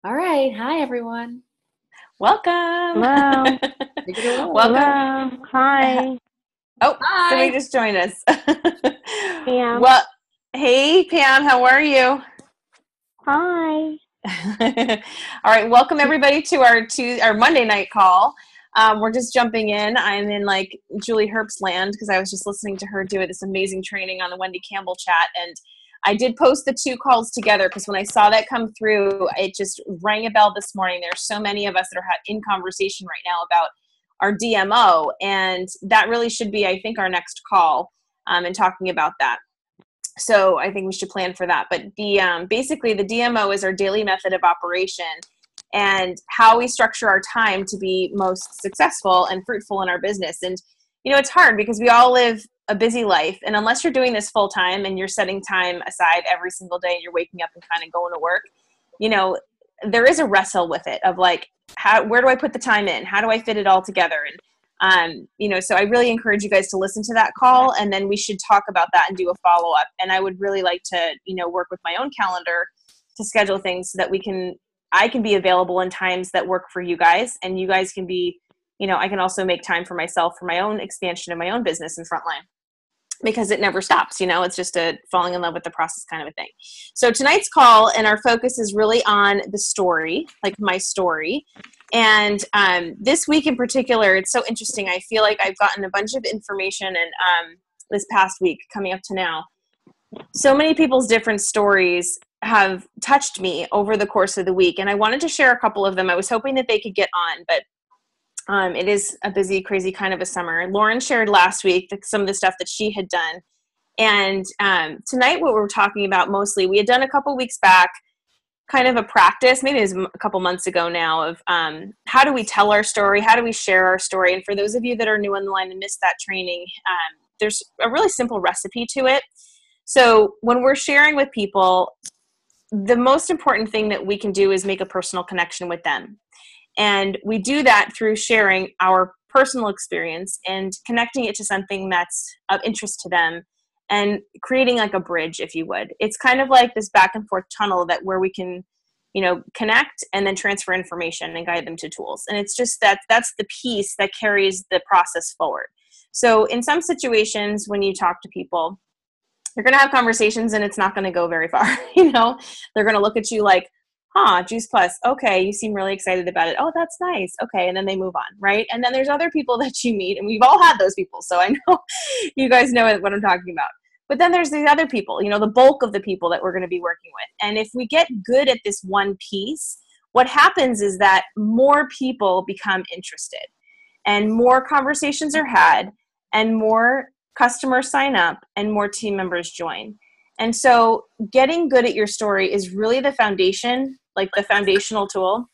All right. Hi, everyone. Welcome. Hello. Take it away. Welcome. Hello. Hi. Oh, somebody Hi. just joined us. Pam. Well, hey, Pam, how are you? Hi. All right, welcome everybody to our Monday night call. We're just jumping in. I'm in like Julie Herbst land because I was just listening to her do this amazing training on the Wendy Campbell chat, and I did post the two calls together because when I saw that come through, it just rang a bell this morning. There's so many of us that are in conversation right now about our DMO, and that really should be, I think, our next call and talking about that. So I think we should plan for that. But the basically the DMO is our daily method of operation and how we structure our time to be most successful and fruitful in our business. And, you know, it's hard because we all live a busy life. And unless you're doing this full time and you're setting time aside every single day and you're waking up and kind of going to work, you know, there is a wrestle with it of like, where do I put the time in? How do I fit it all together? And you know, so I really encourage you guys to listen to that call, and then we should talk about that and do a follow-up. And I would really like to, you know, work with my own calendar to schedule things so that I can be available in times that work for you guys, and you guys can be, you know, I can also make time for myself for my own expansion of my own business and frontline, because it never stops. You know, it's just a falling in love with the process kind of a thing. So tonight's call and our focus is really on the story, like my story. And this week in particular, it's so interesting. I feel like I've gotten a bunch of information and this past week coming up to now, so many people's different stories have touched me over the course of the week. And I wanted to share a couple of them. I was hoping that they could get on, but it is a busy, crazy kind of a summer. Lauren shared last week some of the stuff that she had done. And tonight what we're talking about mostly, we had done a couple weeks back, kind of a practice, maybe it was a couple months ago now, of how do we tell our story? How do we share our story? And for those of you that are new on the line and missed that training, there's a really simple recipe to it. So when we're sharing with people, the most important thing that we can do is make a personal connection with them. And we do that through sharing our personal experience and connecting it to something that's of interest to them and creating like a bridge, if you would. It's kind of like this back and forth tunnel that where we can, you know, connect and then transfer information and guide them to tools. And it's just that's the piece that carries the process forward. So in some situations when you talk to people, you're going to have conversations and it's not going to go very far. You know, they're going to look at you like, Juice Plus. Okay. You seem really excited about it. Oh, that's nice. Okay. And then they move on. Right. And then there's other people that you meet, and we've all had those people. So I know you guys know what I'm talking about. But then there's these other people, you know, the bulk of the people that we're going to be working with. And if we get good at this one piece, what happens is that more people become interested and more conversations are had and more customers sign up and more team members join. And so getting good at your story is really the foundation, like the foundational tool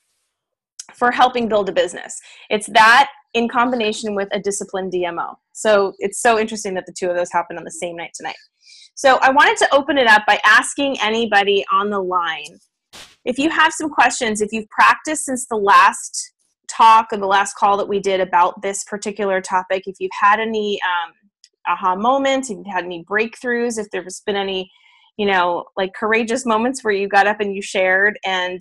for helping build a business. It's that in combination with a disciplined DMO. So it's so interesting that the two of those happen on the same night tonight. So I wanted to open it up by asking anybody on the line, if you have some questions, if you've practiced since the last talk or the last call that we did about this particular topic, if you've had any aha moments, if you've had any breakthroughs, if there's been any, you know, like courageous moments where you got up and you shared, and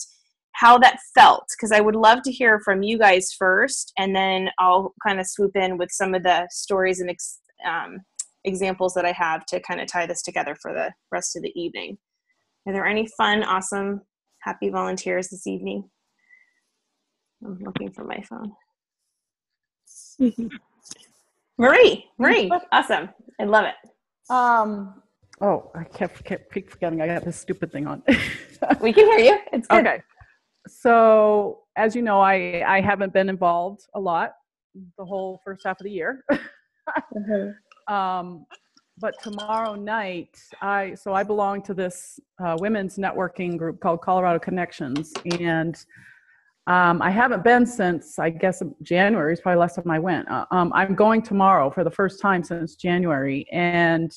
how that felt, because I would love to hear from you guys first, and then I'll kind of swoop in with some of the stories and examples that I have to kind of tie this together for the rest of the evening. Are there any fun, awesome, happy volunteers this evening? I'm looking for my phone. Marie, awesome. I love it. Oh, I keep forgetting I got this stupid thing on. We can hear you. It's good. Okay. So, as you know, I haven't been involved a lot the whole first half of the year. But tomorrow night, I belong to this women's networking group called Colorado Connections, and I haven't been since, I guess, January is probably the last time I went. I'm going tomorrow for the first time since January, and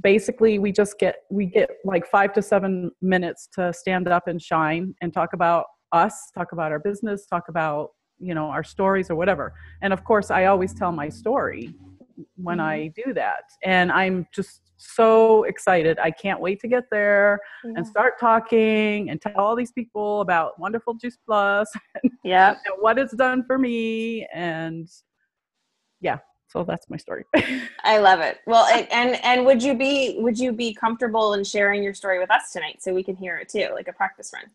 basically we get like 5 to 7 minutes to stand up and shine and talk about us, talk about our business, talk about, you know, our stories or whatever. And of course, I always tell my story. when I do that. And I'm just so excited. I can't wait to get there and start talking and tell all these people about wonderful Juice Plus Yep. and what it's done for me. And yeah, so that's my story. I love it. Well, and would you be comfortable in sharing your story with us tonight so we can hear it too, like a practice run?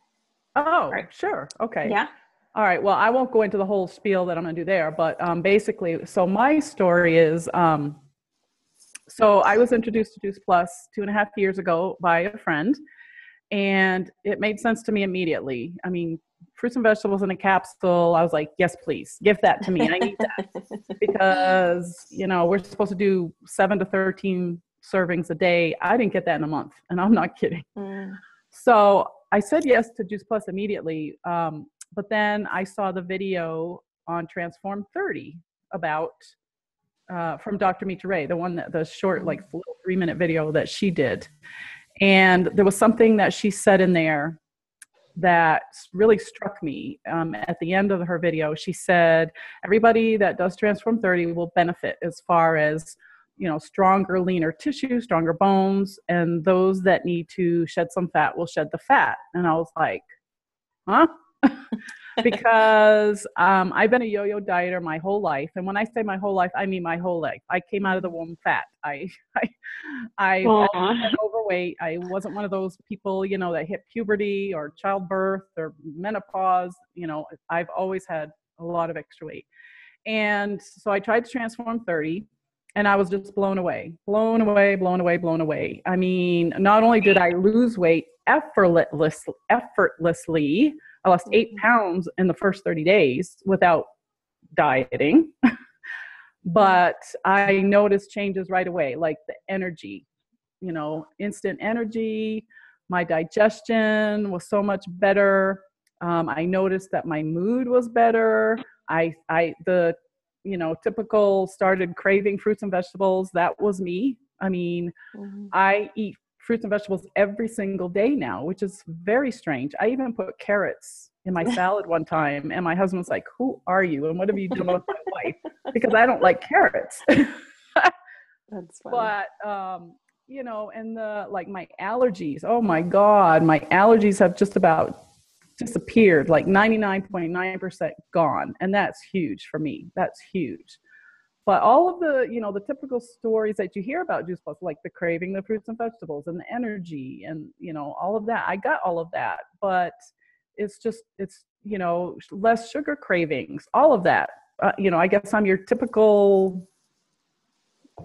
Oh, Right. sure. Okay. Yeah. All right. Well, I won't go into the whole spiel that I'm going to do there, but basically, so my story is, so I was introduced to Juice Plus 2.5 years ago by a friend, and it made sense to me immediately. I mean, fruits and vegetables in a capsule. I was like, yes, please give that to me. I need that because, we're supposed to do 7 to 13 servings a day. I didn't get that in a month, and I'm not kidding. So I said yes to Juice Plus immediately. But then I saw the video on Transform 30 about, from Dr. Mitra Ray, the short, like 3-minute video that she did. And there was something that she said in there that really struck me. At the end of her video, she said, everybody that does Transform 30 will benefit as far as, stronger, leaner tissue, stronger bones, and those that need to shed some fat will shed the fat. And I was like, huh? Because I've been a yo-yo dieter my whole life. And when I say my whole life, I mean my whole life. I came out of the womb fat. I always been overweight. I wasn't one of those people, that hit puberty or childbirth or menopause. I've always had a lot of extra weight. And so I tried to Transform 30, and I was just blown away. I mean, not only did I lose weight effortlessly, I lost 8 pounds in the first 30 days without dieting, but I noticed changes right away, like the energy, instant energy. My digestion was so much better. I noticed that my mood was better. The typical started craving fruits and vegetables. That was me. I mean, I eat fruits and vegetables every single day now, which is very strange. I even put carrots in my salad one time, and my husband's like, who are you? And what have you done with my wife? Because I don't like carrots. That's funny. But, and my allergies, oh my God, my allergies have just about disappeared, like 99.9% gone. And that's huge for me. That's huge. But all of the, the typical stories that you hear about Juice Plus, like the craving the fruits and vegetables and the energy and, all of that, I got all of that. But it's less sugar cravings, all of that. I guess I'm your typical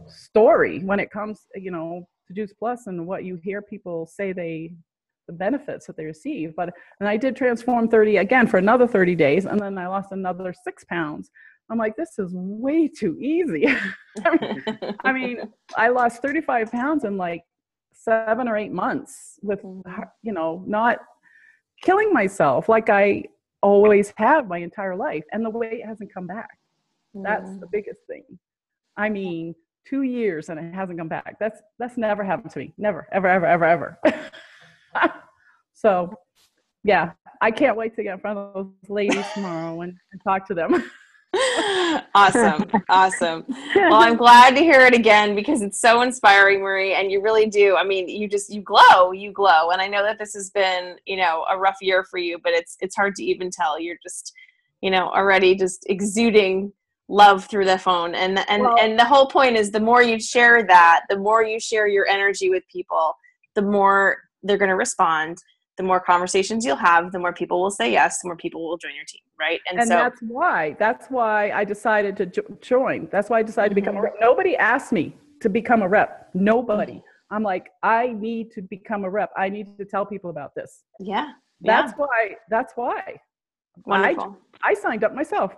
story when it comes, to Juice Plus and what you hear people say the benefits that they receive. And I did Transform 30 again for another 30 days, and then I lost another 6 pounds. I'm like, this is way too easy. I mean, I lost 35 pounds in like 7 or 8 months with, not killing myself like I always have my entire life. And the weight hasn't come back. That's the biggest thing. I mean, 2 years and it hasn't come back. That's never happened to me. Never, ever, ever, ever, ever. So yeah, I can't wait to get in front of those ladies tomorrow and talk to them. Awesome. Well, I'm glad to hear it again because it's so inspiring, Marie, and you really do. I mean, you glow. And I know that this has been, a rough year for you, but it's hard to even tell. You're just, already just exuding love through the phone. And the whole point is the more you share that, the more you share your energy with people, the more they're going to respond. The more conversations you'll have, the more people will say yes, the more people will join your team, right? And so that's why I decided to join. That's why I decided to become a rep. Nobody asked me to become a rep. Nobody. I'm like, I need to become a rep. I need to tell people about this. Yeah. That's why. Wonderful. I signed up myself.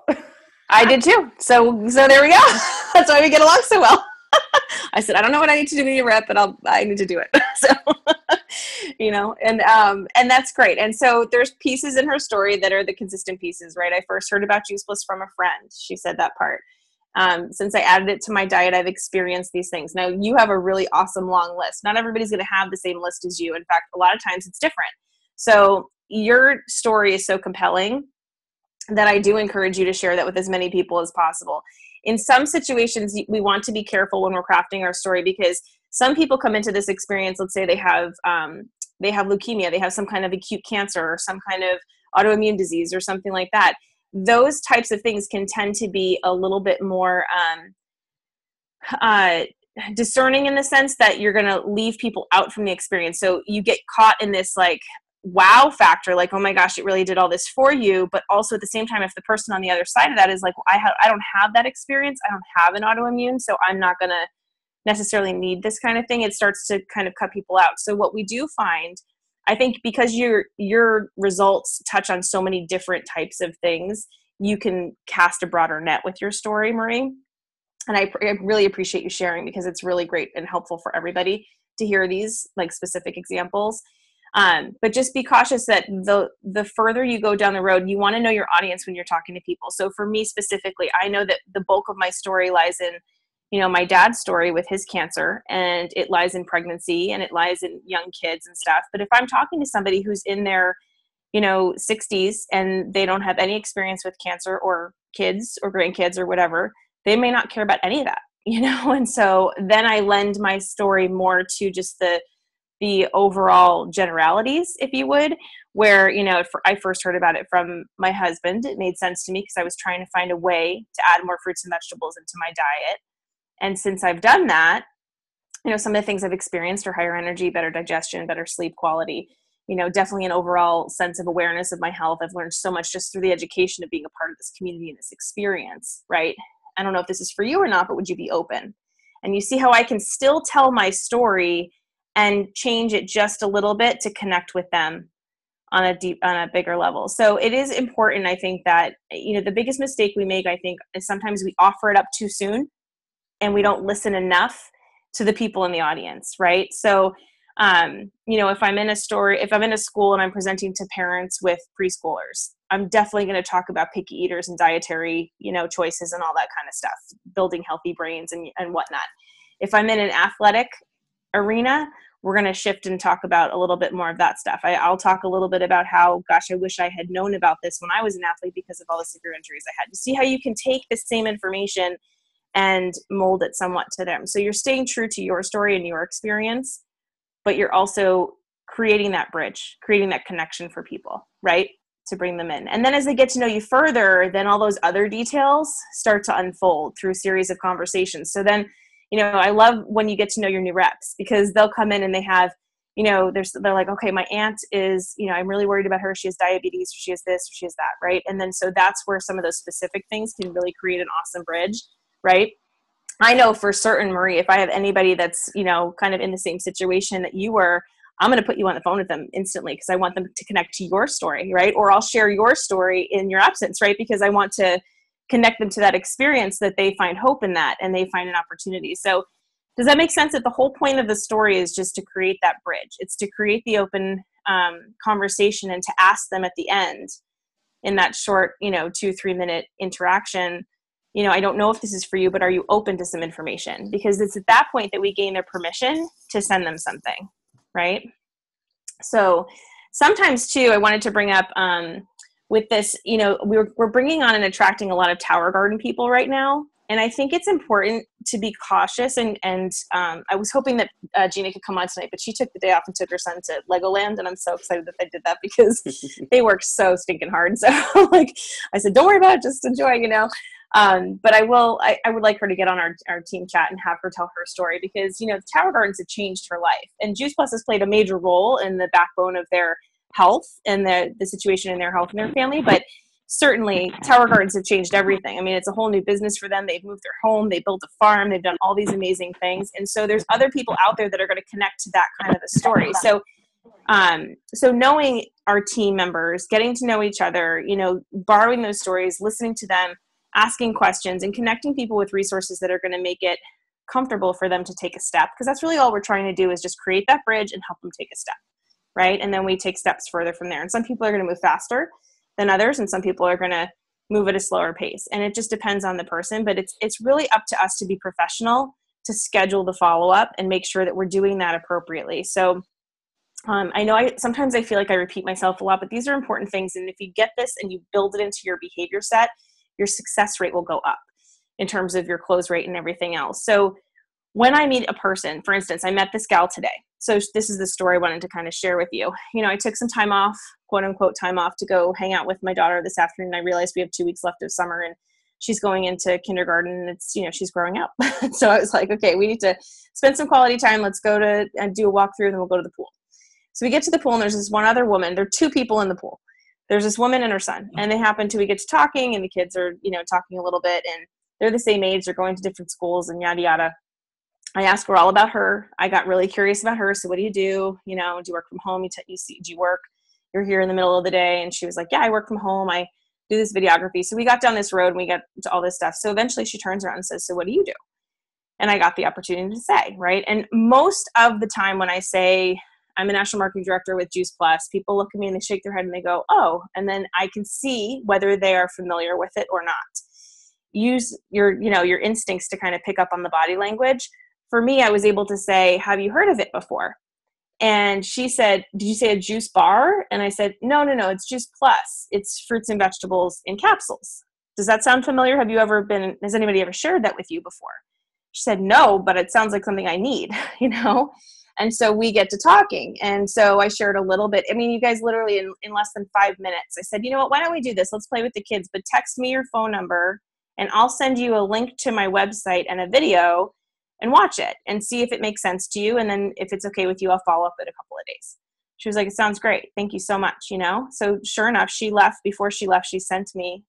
I did too. So there we go. That's why we get along so well. I said, I don't know what I need to do to be a rep, but I need to do it. So, and that's great. And so there's pieces in her story that are the consistent pieces, right? I first heard about Juice Plus from a friend. She said that part. Since I added it to my diet, I've experienced these things. Now you have a really awesome long list. Not everybody's going to have the same list as you. In fact, a lot of times it's different. So your story is so compelling that I do encourage you to share that with as many people as possible. In some situations, we want to be careful when we're crafting our story, because some people come into this experience, let's say they have leukemia, they have some kind of acute cancer or some kind of autoimmune disease or something like that. Those types of things can tend to be a little bit more discerning, in the sense that you're going to leave people out from the experience. So you get caught in this like wow factor, like, oh my gosh, it really did all this for you. But also at the same time, if the person on the other side of that is like, well, I don't have that experience, I don't have an autoimmune, so I'm not going to necessarily need this kind of thing, it starts to kind of cut people out. So what we do find, I think, because your results touch on so many different types of things, you can cast a broader net with your story, Marie. And I really appreciate you sharing, because it's really great and helpful for everybody to hear these like specific examples. But just be cautious that the further you go down the road, you want to know your audience when you're talking to people. So for me specifically, I know that the bulk of my story lies in, my dad's story with his cancer, and it lies in pregnancy, and it lies in young kids and stuff. But if I'm talking to somebody who's in their, 60s and they don't have any experience with cancer, or kids or grandkids or whatever, they may not care about any of that, And so then I lend my story more to just the overall generalities, if you would, where, I first heard about it from my husband. It made sense to me because I was trying to find a way to add more fruits and vegetables into my diet. And since I've done that, some of the things I've experienced are higher energy, better digestion, better sleep quality, definitely an overall sense of awareness of my health. I've learned so much just through the education of being a part of this community and this experience, right? I don't know if this is for you or not, but would you be open? And you see how I can still tell my story and change it just a little bit to connect with them on a bigger level. So it is important, I think, that, the biggest mistake we make, I think, is sometimes we offer it up too soon and we don't listen enough to the people in the audience, right? So, if I'm in a school and I'm presenting to parents with preschoolers, I'm definitely going to talk about picky eaters and dietary, choices and all that kind of stuff, building healthy brains and whatnot. If I'm in an athletic arena, we're going to shift and talk about a little bit more of that stuff. I'll talk a little bit about how, gosh, I wish I had known about this when I was an athlete because of all the severe injuries I had. To see how you can take the same information and mold it somewhat to them. So you're staying true to your story and your experience, but you're also creating that bridge, creating that connection for people, right? To bring them in. And then as they get to know you further, then all those other details start to unfold through a series of conversations. So then, I love when you get to know your new reps, because they'll come in and they have, they're like, okay, my aunt is, I'm really worried about her. She has diabetes, or she has this, or she has that, right? And then so that's where some of those specific things can really create an awesome bridge, right? I know for certain, Marie, if I have anybody that's, kind of in the same situation that you were, I'm going to put you on the phone with them instantly, because I want them to connect to your story, right? Or I'll share your story in your absence, right? Because I want to connect them to that experience, that they find hope in that and they find an opportunity. So does that make sense? That the whole point of the story is just to create that bridge. It's to create the open conversation and to ask them at the end in that short, 2-3 minute interaction, I don't know if this is for you, but are you open to some information? Because it's at that point that we gain their permission to send them something, right? So sometimes too, I wanted to bring up with this, we're bringing on and attracting a lot of Tower Garden people right now. And I think it's important to be cautious. And I was hoping that Gina could come on tonight, but she took the day off and took her son to Legoland. And I'm so excited that they did that, because they work so stinking hard. So I said, don't worry about it, just enjoy, But I would like her to get on our team chat and have her tell her story, because, the Tower Gardens have changed her life. And Juice Plus has played a major role in the backbone of their health and the situation in their health and their family. But certainly Tower Gardens have changed everything. I mean, it's a whole new business for them. They've moved their home, they built a farm, they've done all these amazing things. And so there's other people out there that are going to connect to that kind of a story. So knowing our team members, getting to know each other, borrowing those stories, listening to them, asking questions, and connecting people with resources that are going to make it comfortable for them to take a step. Because that's really all we're trying to do, is just create that bridge and help them take a step, right? And then we take steps further from there. And some people are going to move faster than others, and some people are going to move at a slower pace. And it just depends on the person, but it's really up to us to be professional, to schedule the follow-up and make sure that we're doing that appropriately. So I know sometimes I feel like I repeat myself a lot, but these are important things. And if you get this and you build it into your behavior set, your success rate will go up in terms of your close rate and everything else. So when I meet a person, for instance, I met this gal today. So this is the story I wanted to kind of share with you. I took some time off, quote unquote time off, to go hang out with my daughter this afternoon. I realized we have 2 weeks left of summer and she's going into kindergarten and it's, she's growing up. So I was like, okay, we need to spend some quality time. Let's go to and do a walkthrough and then we'll go to the pool. So we get to the pool and there's this one other woman. There are 2 people in the pool. There's this woman and her son. And we get to talking and the kids are, talking a little bit and they're the same age. They're going to different schools and yada, yada. I asked her all about her. I got really curious about her. So what do you do? Do you work from home? Do you work? You're here in the middle of the day. And she was like, yeah, I work from home. I do this videography. So we got down this road and we got to all this stuff. So eventually she turns around and says, so what do you do? And I got the opportunity to say, right? And most of the time when I say I'm a national marketing director with Juice Plus, people look at me and they shake their head and they go, oh, and then I can see whether they are familiar with it or not. Use your instincts to kind of pick up on the body language. For me, I was able to say, have you heard of it before? And she said, did you say a juice bar? And I said, no, it's Juice Plus. It's fruits and vegetables in capsules. Does that sound familiar? Has anybody ever shared that with you before? She said, no, but it sounds like something I need, And so we get to talking. And so I shared a little bit. I mean, you guys literally in less than 5 minutes, I said, you know what, why don't we do this? Let's play with the kids, but text me your phone number and I'll send you a link to my website and a video and watch it and see if it makes sense to you. And then if it's okay with you, I'll follow up in a couple of days. She was like, it sounds great. Thank you so much. So sure enough, before she left, she sent me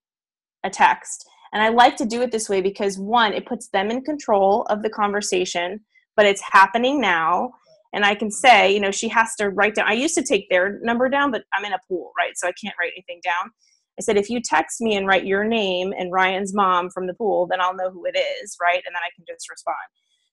a text. And I like to do it this way because 1, it puts them in control of the conversation, but it's happening now. And I can say, she has to write down. I used to take their number down, but I'm in a pool, right? So I can't write anything down. I said, if you text me and write your name and Ryan's mom from the pool, then I'll know who it is, right? And then I can just respond.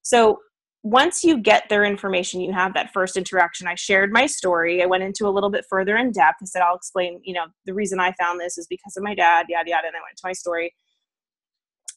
So once you get their information, you have that first interaction. I shared my story. I went into a little bit further in depth. I said, I'll explain, the reason I found this is because of my dad, yada, yada. And I went into my story.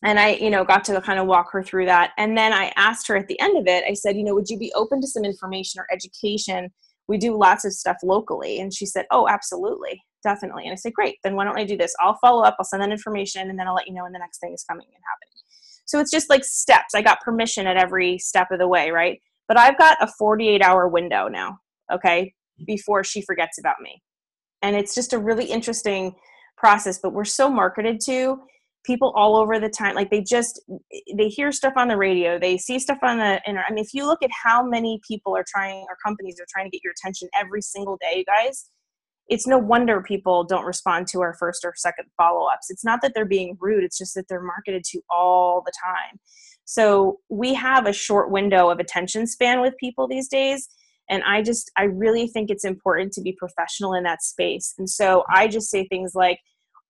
And I, got to kind of walk her through that. And then I asked her at the end of it, I said, would you be open to some information or education? We do lots of stuff locally. And she said, oh, absolutely, definitely. And I said, great, then why don't I do this? I'll follow up, I'll send that information, and then I'll let you know when the next thing is coming and happening. So it's just like steps. I got permission at every step of the way, right? But I've got a 48-hour window now, okay, before she forgets about me. And it's just a really interesting process, but we're so marketed to. People all over the time, like they hear stuff on the radio, they see stuff on the internet. I mean, if you look at how many people are trying, or companies are trying to get your attention every single day, you guys, it's no wonder people don't respond to our first or second follow-ups. It's not that they're being rude, it's just that they're marketed to all the time. So we have a short window of attention span with people these days. And I really think it's important to be professional in that space. And so I just say things like,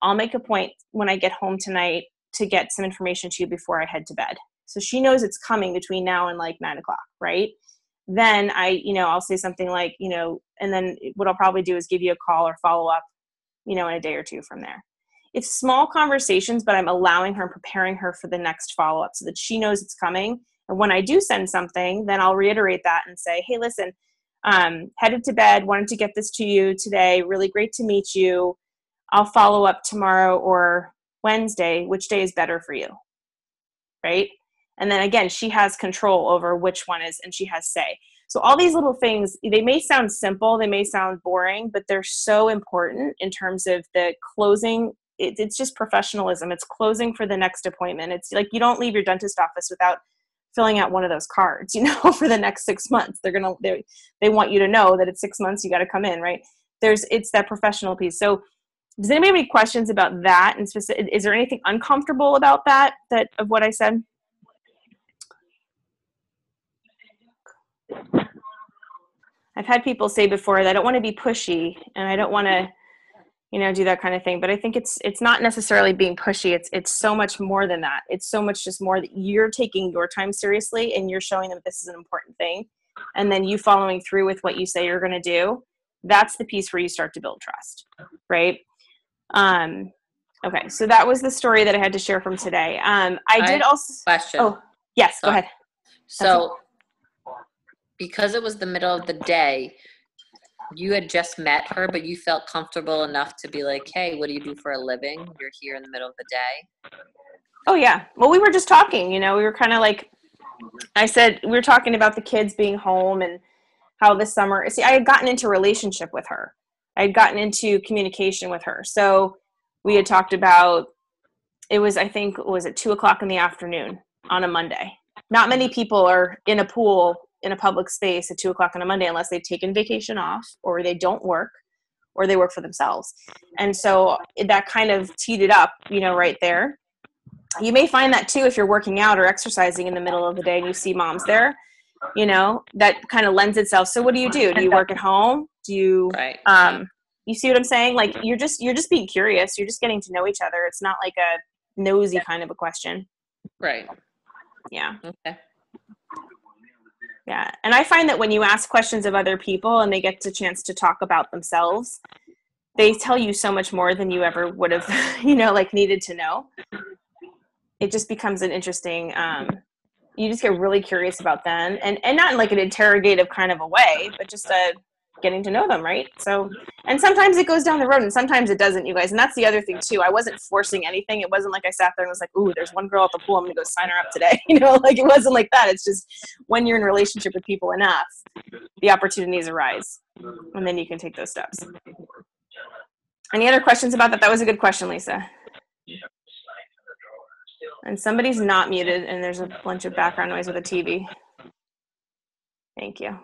I'll make a point when I get home tonight to get some information to you before I head to bed. So she knows it's coming between now and like 9 o'clock, right? Then I'll say something like, and then what I'll probably do is give you a call or follow up, in a day or two from there. It's small conversations, but I'm allowing her and preparing her for the next follow up so that she knows it's coming. And when I do send something, then I'll reiterate that and say, hey, listen, headed to bed, wanted to get this to you today. Really great to meet you. I'll follow up tomorrow or Wednesday. Which day is better for you? Right? And then again, she has control over which one is, and she has say. So all these little things, they may sound simple, they may sound boring, but they're so important in terms of the closing. It's just professionalism. It's closing for the next appointment. It's like you don't leave your dentist office without filling out one of those cards, for the next 6 months. They want you to know that it's 6 months, you got to come in, right? It's that professional piece. So does anybody have any questions about that? And is there anything uncomfortable about that of what I said? I've had people say before that I don't want to be pushy and I don't want to, do that kind of thing. But I think it's not necessarily being pushy. It's so much more than that. It's so much just more that you're taking your time seriously and you're showing them this is an important thing. And then you following through with what you say you're going to do. That's the piece where you start to build trust, right? Okay, so that was the story that I had to share from today. I did also question. Oh, yes, go ahead. So because it was the middle of the day, you had just met her, but you felt comfortable enough to be like, hey, what do you do for a living? You're here in the middle of the day. Oh yeah. Well, we were just talking, we were kind of like, I said, we were talking about the kids being home and how this summer, see, I had gotten into a relationship with her. I had gotten into communication with her. So we had talked about, it was, I think, was it 2:00 in the afternoon on a Monday? Not many people are in a pool in a public space at 2:00 on a Monday unless they've taken vacation off or they don't work or they work for themselves. And so that kind of teed it up, right there. You may find that too if you're working out or exercising in the middle of the day and you see moms there, that kind of lends itself. So what do? Do you work at home? Do you, right. You see what I'm saying? Like you're just being curious. You're just getting to know each other. It's not like a nosy kind of a question. Right. Yeah. Okay. Yeah. And I find that when you ask questions of other people and they get a chance to talk about themselves, they tell you so much more than you ever would have, needed to know. It just becomes an interesting, you just get really curious about them and not in like an interrogative kind of a way, but just getting to know them. Right. So, and sometimes it goes down the road and sometimes it doesn't, you guys. And that's the other thing too. I wasn't forcing anything. It wasn't like I sat there and was like, ooh, there's one girl at the pool. I'm going to go sign her up today. Like it wasn't like that. It's just when you're in a relationship with people enough, the opportunities arise and then you can take those steps. Any other questions about that? That was a good question, Lisa. And somebody's not muted and there's a bunch of background noise with a TV. Thank you.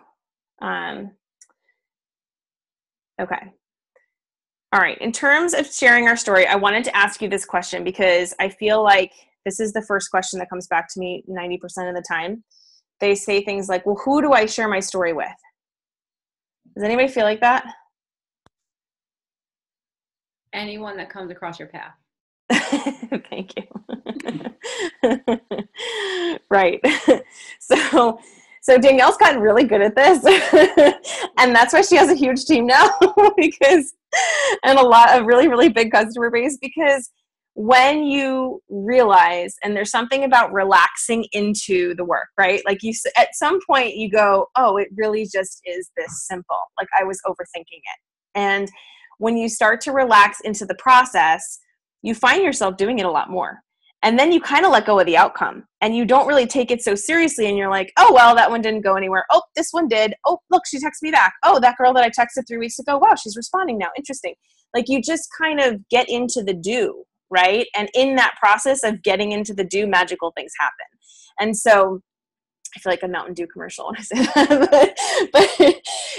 Okay. All right. In terms of sharing our story, I wanted to ask you this question because I feel like this is the first question that comes back to me 90% of the time. They say things like, well, who do I share my story with? Does anybody feel like that? Anyone that comes across your path. Thank you. Right. So Danielle's gotten really good at this. And that's why she has a huge team now and a lot of really, really big customer base, because when you realize, and there's something about relaxing into the work, right? Like at some point you go, oh, it really just is this simple. Like I was overthinking it. And when you start to relax into the process, you find yourself doing it a lot more. And then you kind of let go of the outcome and you don't really take it so seriously. And you're like, oh, well, that one didn't go anywhere. Oh, this one did. Oh, look, she texted me back. Oh, that girl that I texted 3 weeks ago. Wow, she's responding now. Interesting. Like you just kind of get into the do, right? And in that process of getting into the do, magical things happen. And so I feel like a Mountain Dew commercial when I say that, but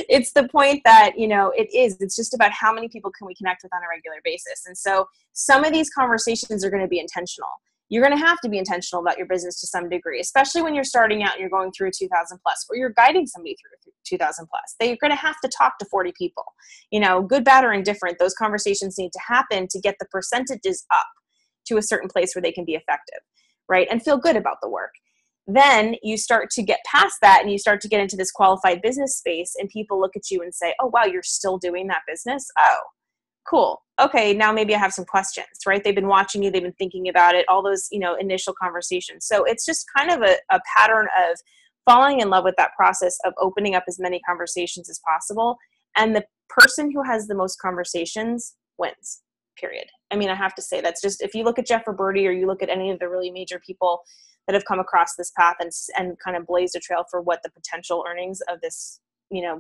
it's the point that, it's just about how many people can we connect with on a regular basis. And so some of these conversations are going to be intentional. You're going to have to be intentional about your business to some degree, especially when you're starting out and you're going through 2,000 plus, or you're guiding somebody through 2,000 plus. They're going to have to talk to 40 people, good, bad, or indifferent. Those conversations need to happen to get the percentages up to a certain place where they can be effective, right? And feel good about the work. Then you start to get past that and you start to get into this qualified business space and people look at you and say, oh, wow, you're still doing that business? Oh, cool. Okay, now maybe I have some questions, right? They've been watching you. They've been thinking about it, all those, initial conversations. So it's just kind of a pattern of falling in love with that process of opening up as many conversations as possible. And the person who has the most conversations wins, period. I mean, I have to say that's just, if you look at Jeff or Birdie or you look at any of the really major people that have come across this path and kind of blazed a trail for what the potential earnings of this,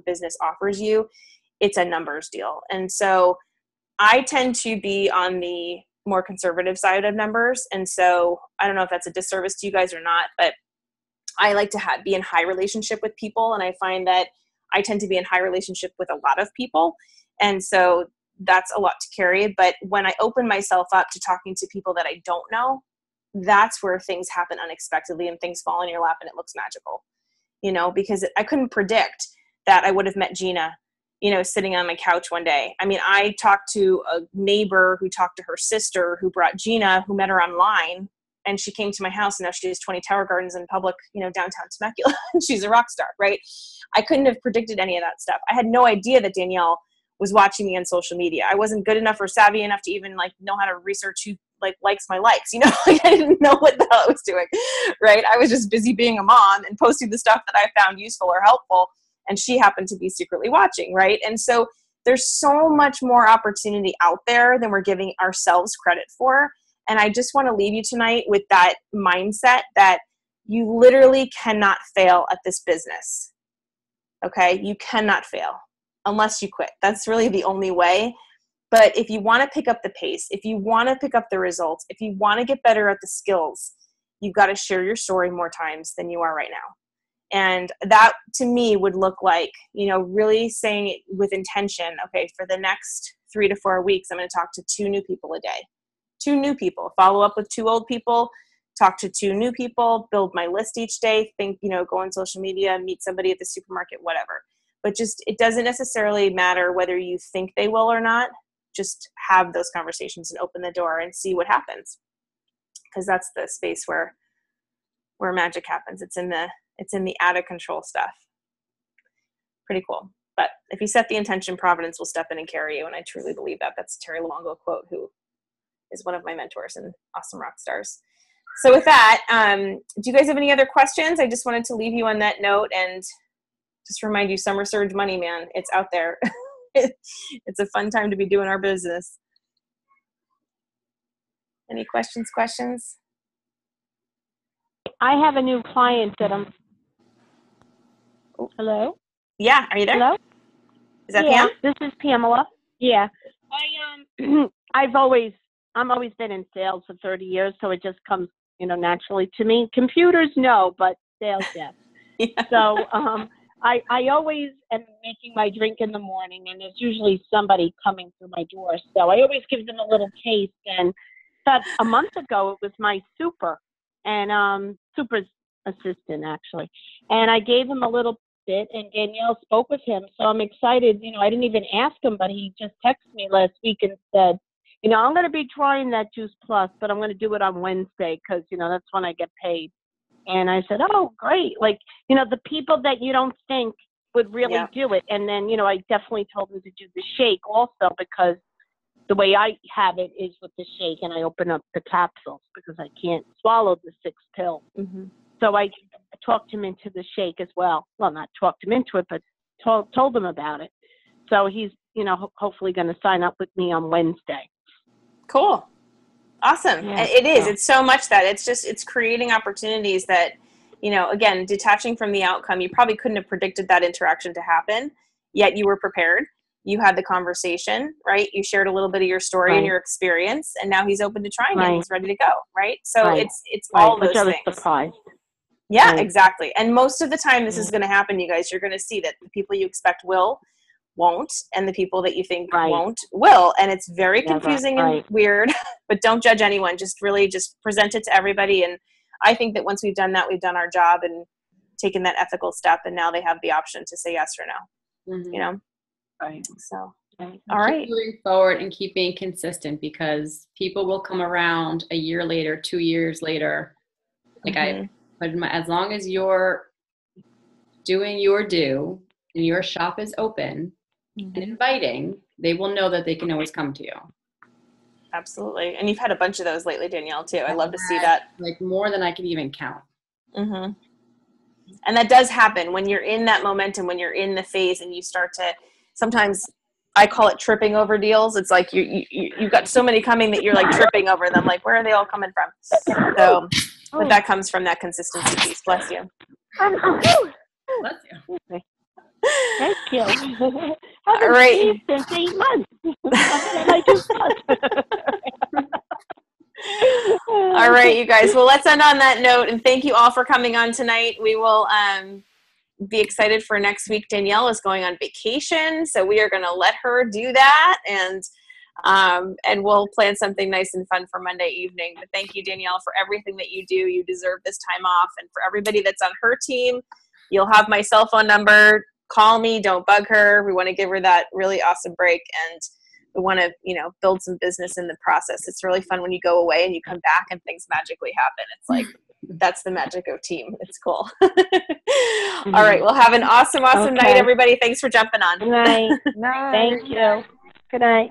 business offers you, it's a numbers deal. And so I tend to be on the more conservative side of numbers. And so I don't know if that's a disservice to you guys or not, but I like to be in high relationship with people. And I find that I tend to be in high relationship with a lot of people. And so that's a lot to carry. But when I open myself up to talking to people that I don't know, that's where things happen unexpectedly and things fall in your lap and it looks magical, because I couldn't predict that I would have met Gina, sitting on my couch one day. I mean, I talked to a neighbor who talked to her sister who brought Gina, who met her online, and she came to my house and now she has 20 tower gardens in public, downtown Temecula. She's a rock star, right? I couldn't have predicted any of that stuff. I had no idea that Danielle was watching me on social media. I wasn't good enough or savvy enough to even know how to research who likes my likes, I didn't know what the hell I was doing, right? I was just busy being a mom and posting the stuff that I found useful or helpful and she happened to be secretly watching, right? And so there's so much more opportunity out there than we're giving ourselves credit for. And I just want to leave you tonight with that mindset that you literally cannot fail at this business. Okay? You cannot fail unless you quit. That's really the only way. But if you want to pick up the pace, if you want to pick up the results, if you want to get better at the skills, you've got to share your story more times than you are right now. And that to me would look like, really saying it with intention. Okay, for the next 3 to 4 weeks, I'm going to talk to 2 new people a day. 2 new people, follow up with 2 old people, talk to 2 new people, build my list each day, go on social media, meet somebody at the supermarket, whatever. But just, it doesn't necessarily matter whether you think they will or not. Just have those conversations and open the door and see what happens. Because that's the space where magic happens. It's in the out of control stuff. Pretty cool. But if you set the intention, Providence will step in and carry you. And I truly believe that. That's a Terry Longo quote, who is one of my mentors and awesome rock stars. So with that, do you guys have any other questions? I just wanted to leave you on that note and just remind you, Summer Surge money, man, it's out there. It's a fun time to be doing our business. Any questions? I have a new client that I'm. Oh, hello? Yeah, are you there? Hello? Is that Yeah, Pam? this is Pamela. Yeah. I'm always been in sales for 30 years, so it just comes, naturally to me. Computers, no, but sales, yes. Yeah. So, I always am making my drink in the morning, and there's usually somebody coming through my door. So I always give them a little taste. And about a month ago, it was my super, and super's assistant, actually. And I gave him a little bit, and Danielle spoke with him. So I'm excited. I didn't even ask him, but he just texted me last week and said, I'm going to be trying that Juice Plus, but I'm going to do it on Wednesday because, that's when I get paid. And I said, oh, great. Like, the people that you don't think would really do it. And then, I definitely told them to do the shake also, because the way I have it is with the shake, and I open up the capsules because I can't swallow the 6 pills. Mm-hmm. So I talked him into the shake as well. Well, not talked him into it, but told him about it. So he's, hopefully going to sign up with me on Wednesday. Cool. Awesome. Yeah, It is. It's so much that it's creating opportunities that, again, detaching from the outcome, you probably couldn't have predicted that interaction to happen, yet you were prepared. You had the conversation, right? You shared a little bit of your story and your experience, and now he's open to trying it. He's ready to go, right? So it's all those things. Surprised. Yeah, exactly. And most of the time this is going to happen, you guys. You're going to see that the people you expect won't, and the people that you think won't will. And it's very confusing and weird, but don't judge anyone. Just really just present it to everybody. And I think that once we've done that, we've done our job and taken that ethical step, and now they have the option to say yes or no. Mm-hmm. Right. So all right. Keep moving forward and keep being consistent, because people will come around a year later, 2 years later. Like I put in as long as you're doing your due and your shop is open and inviting, they will know that they can always come to you. Absolutely. And you've had a bunch of those lately, Danielle, too. I love to see that. Like more than I can even count. Mm-hmm. And that does happen when you're in that momentum, when you're in the phase and you start to, sometimes I call it tripping over deals. It's like you've got so many coming that you're like tripping over them. Like, where are they all coming from? So, but that comes from that consistency piece. Bless you. Bless you. Thank you. All right. Since 8 months. All right, you guys. Well, let's end on that note, and thank you all for coming on tonight. We will be excited for next week. Danielle is going on vacation, so we are going to let her do that, and we'll plan something nice and fun for Monday evening. But thank you, Danielle, for everything that you do. You deserve this time off, and for everybody that's on her team, you'll have my cell phone number. Call me. Don't bug her. We want to give her that really awesome break, and we want to, build some business in the process. It's really fun when you go away and you come back and things magically happen. It's like, that's the magic of team. It's cool. All right. Well, have an awesome night, everybody. Thanks for jumping on. Good night. Thank you. Good night.